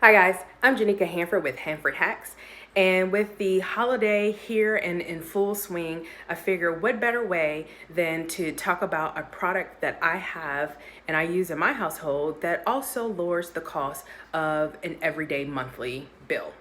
Hi guys, I'm Janika Hanford with Hanford Hacks, and with the holiday here and in full swing, I figure what better way than to talk about a product that I have and I use in my household that also lowers the cost of an everyday monthly bill.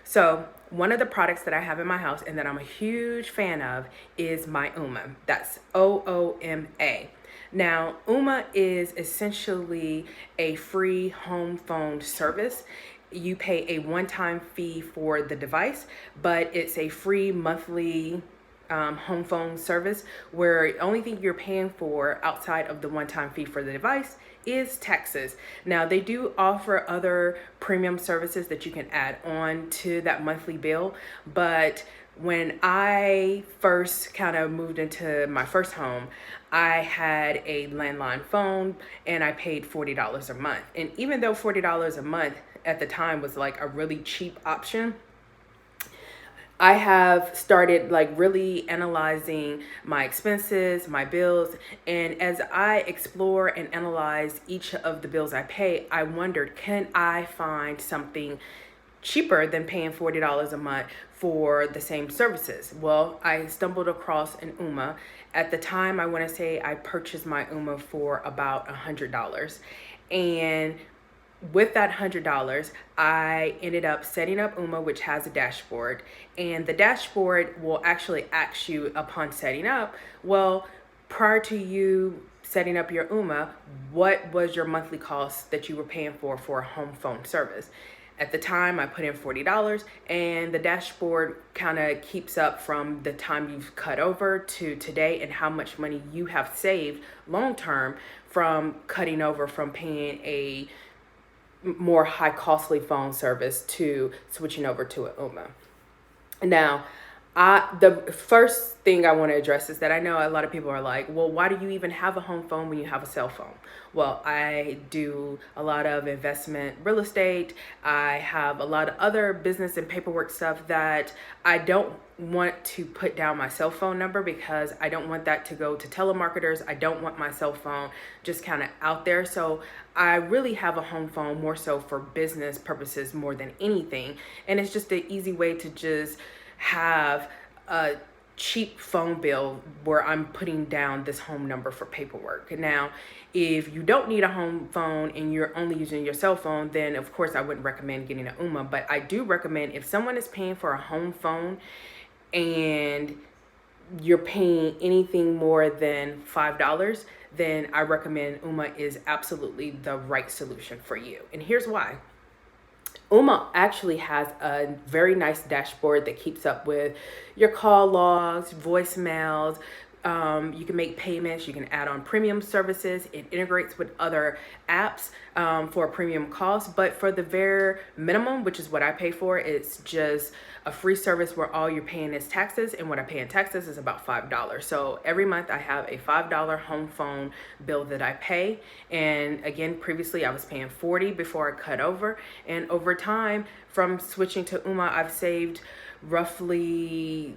So one of the products that I have in my house and that I'm a huge fan of is my Ooma. That's OOMA. Now, Ooma is essentially a free home phone service. You pay a one-time fee for the device, but it's a free monthly home phone service where the only thing you're paying for outside of the one-time fee for the device is taxes. Now they do offer other premium services that you can add on to that monthly bill, but when I first kind of moved into my first home, I had a landline phone and I paid $40 a month. And even though $40 a month at the time was like a really cheap option, I have started like really analyzing my expenses, my bills, and as I explore and analyze each of the bills I pay, I wondered, can I find something cheaper than paying $40 a month for the same services? Well, I stumbled across an Ooma. At the time, I want to say I purchased my Ooma for about $100. And with that $100, I ended up setting up Ooma, which has a dashboard, and the dashboard will actually ask you upon setting up, well, prior to you setting up your Ooma, what was your monthly cost that you were paying for a home phone service? At the time, I put in $40, and the dashboard kind of keeps up from the time you've cut over to today and how much money you have saved long term from cutting over from paying a more high costly phone service to switching over to an Ooma. Now, the first thing I want to address is that I know a lot of people are like, well, why do you even have a home phone when you have a cell phone? Well, I do a lot of investment real estate. I have a lot of other business and paperwork stuff that I don't want to put down my cell phone number because I don't want that to go to telemarketers. I don't want my cell phone just kind of out there. So I really have a home phone more so for business purposes more than anything. And it's just an easy way to just have a cheap phone bill where I'm putting down this home number for paperwork. Now, if you don't need a home phone and you're only using your cell phone, then of course I wouldn't recommend getting an Ooma, but I do recommend if someone is paying for a home phone and you're paying anything more than $5, then I recommend Ooma is absolutely the right solution for you. And here's why. Ooma actually has a very nice dashboard that keeps up with your call logs, voicemails. You can make payments. You can add on premium services. It integrates with other apps for a premium cost. But for the very minimum, which is what I pay for, it's just a free service where all you're paying is taxes. And what I pay in taxes is about $5. So every month I have a $5 home phone bill that I pay. And again, previously I was paying $40 before I cut over. And over time, from switching to Ooma, I've saved roughly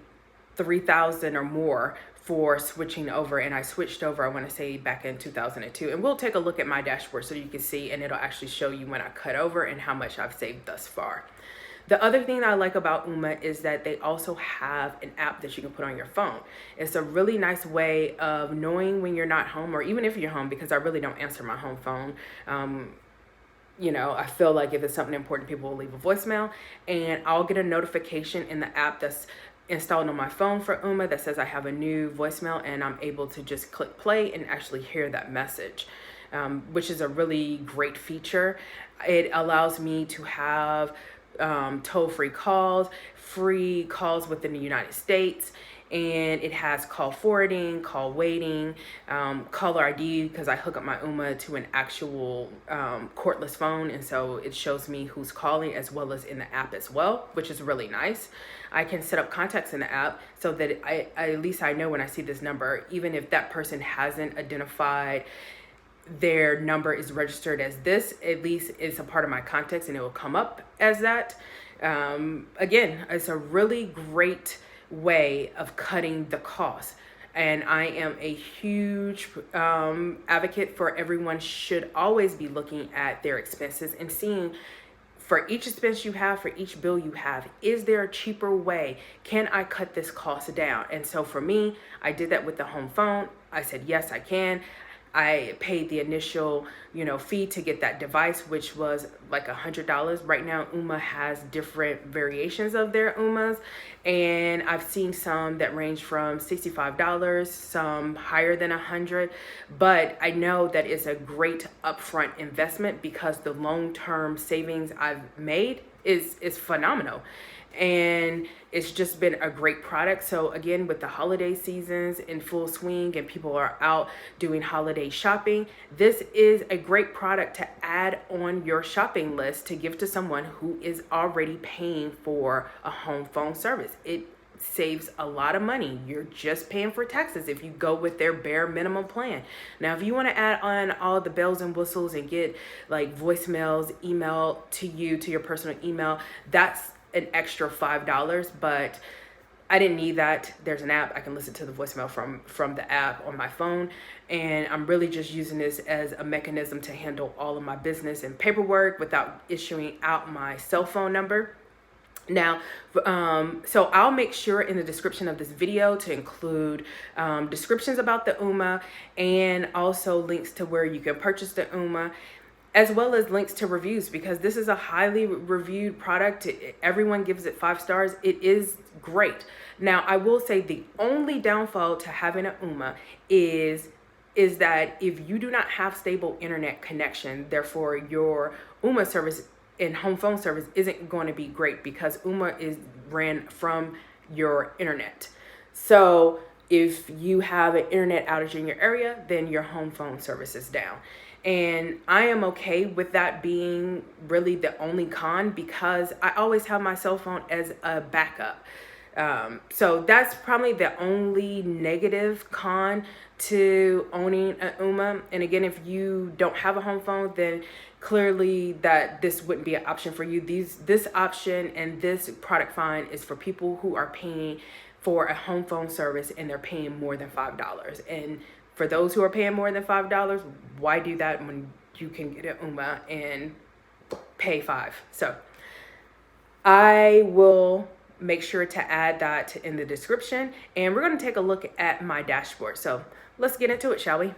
$3,000 or more for switching over. And I switched over, I want to say back in 2002, and we'll take a look at my dashboard so you can see, and it'll actually show you when I cut over and how much I've saved thus far. The other thing that I like about Ooma is that they also have an app that you can put on your phone. It's a really nice way of knowing when you're not home, or even if you're home, because I really don't answer my home phone. You know, I feel like if it's something important, people will leave a voicemail, and I'll get a notification in the app that's installed on my phone for Ooma that says I have a new voicemail, and I'm able to just click play and actually hear that message, which is a really great feature. It allows me to have toll-free calls, free calls within the United States, and it has call forwarding, call waiting, caller ID, because I hook up my Ooma to an actual cordless phone, and so it shows me who's calling as well as in the app as well, which is really nice. I can set up contacts in the app so that at least I know when I see this number, even if that person hasn't identified their number is registered as this, at least it's a part of my contacts and it will come up as that. Again, it's a really great way of cutting the cost. And I am a huge advocate for everyone should always be looking at their expenses and seeing for each expense you have, for each bill you have, is there a cheaper way? Can I cut this cost down? And so for me, I did that with the home phone. I said, yes, I can. I paid the initial, fee to get that device, which was like $100. Right now, Ooma has different variations of their Oomas, and I've seen some that range from $65, some higher than $100. But I know that it's a great upfront investment because the long-term savings I've made is phenomenal, and it's just been a great product. So again, with the holiday seasons in full swing and people are out doing holiday shopping, this is a great product to add on your shopping list to give to someone who is already paying for a home phone service. It saves a lot of money. You're just paying for taxes if you go with their bare minimum plan. Now, if you want to add on all the bells and whistles and get like voicemails email to you to your personal email, that's an extra $5, but I didn't need that. There's an app. I can listen to the voicemail from the app on my phone, and I'm really just using this as a mechanism to handle all of my business and paperwork without issuing out my cell phone number. Now, so I'll make sure in the description of this video to include descriptions about the Ooma and also links to where you can purchase the Ooma, as well as links to reviews, because this is a highly reviewed product. Everyone gives it 5 stars. It is great. Now, I will say the only downfall to having an Ooma is that if you do not have stable internet connection, therefore your Ooma service and home phone service isn't going to be great, because Ooma is ran from your internet. So if you have an internet outage in your area, then your home phone service is down. And I am okay with that being really the only con, because I always have my cell phone as a backup. So that's probably the only negative con to owning an Ooma. And again, if you don't have a home phone, then clearly that this wouldn't be an option for you. This option and this product find is for people who are paying for a home phone service and they're paying more than $5. And for those who are paying more than $5, why do that when you can get an Ooma and pay $5? So I will make sure to add that in the description, and we're going to take a look at my dashboard. So let's get into it, shall we?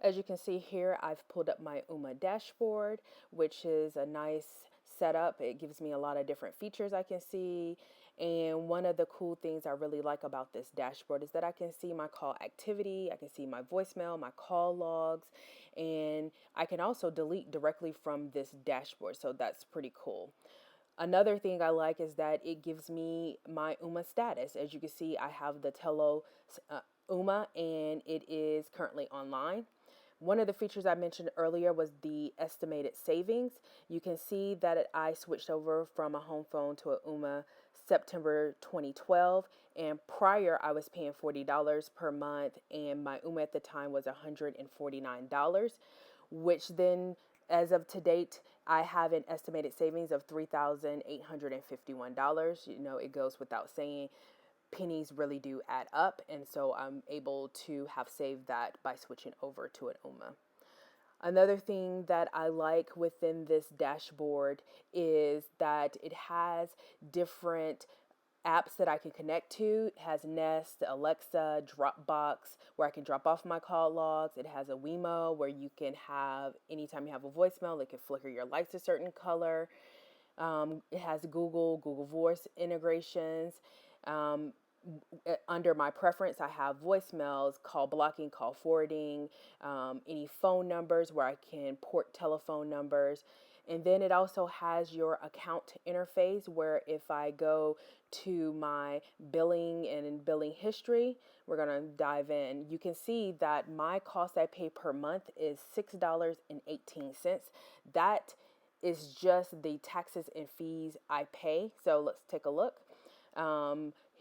As you can see here, I've pulled up my Ooma dashboard, which is a nice setup. It gives me a lot of different features I can see. And one of the cool things I really like about this dashboard is that I can see my call activity, I can see my voicemail, my call logs, and I can also delete directly from this dashboard. So that's pretty cool. Another thing I like is that it gives me my Ooma status. As you can see, I have the Tello Ooma, and it is currently online. One of the features I mentioned earlier was the estimated savings. You can see that I switched over from a home phone to a Ooma September 2012, and prior I was paying $40 per month, and my Ooma at the time was $149, which then, as of to date, I have an estimated savings of $3,851. It goes without saying, pennies really do add up, and so I'm able to have saved that by switching over to an Ooma. Another thing that I like within this dashboard is that it has different apps that I can connect to. It has Nest, Alexa, Dropbox, where I can drop off my call logs. It has a Wemo, where you can have, anytime you have a voicemail, it can flicker your lights a certain color. It has Google Voice integrations. Under my preference, I have voicemails, call blocking, call forwarding, any phone numbers where I can port telephone numbers. And then it also has your account interface, where if I go to my billing and billing history, we're going to dive in. You can see that my cost I pay per month is $6.18. That is just the taxes and fees I pay. So let's take a look.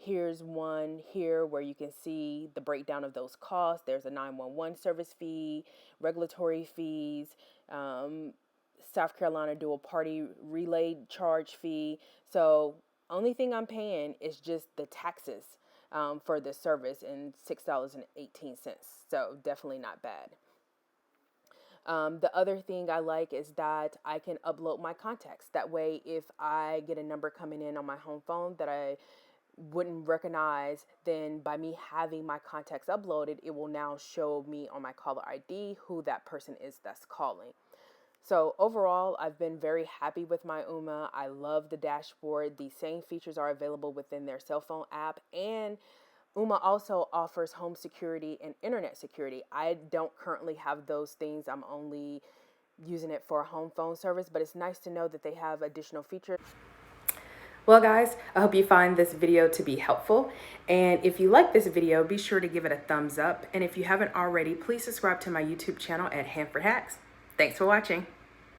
Here's one here where you can see the breakdown of those costs. There's a 911 service fee, regulatory fees, South Carolina dual party relay charge fee. So only thing I'm paying is just the taxes for this service, and $6.18. So definitely not bad. The other thing I like is that I can upload my contacts. That way, if I get a number coming in on my home phone that I wouldn't recognize, then by me having my contacts uploaded, it will now show me on my caller ID who that person is that's calling. So overall, I've been very happy with my Ooma. I love the dashboard. The same features are available within their cell phone app, and Ooma also offers home security and internet security. I don't currently have those things. I'm only using it for a home phone service, but it's nice to know that they have additional features. Well, guys, I hope you find this video to be helpful. And if you like this video, be sure to give it a thumbs up. And if you haven't already, please subscribe to my YouTube channel at Hanford Hacks. Thanks for watching.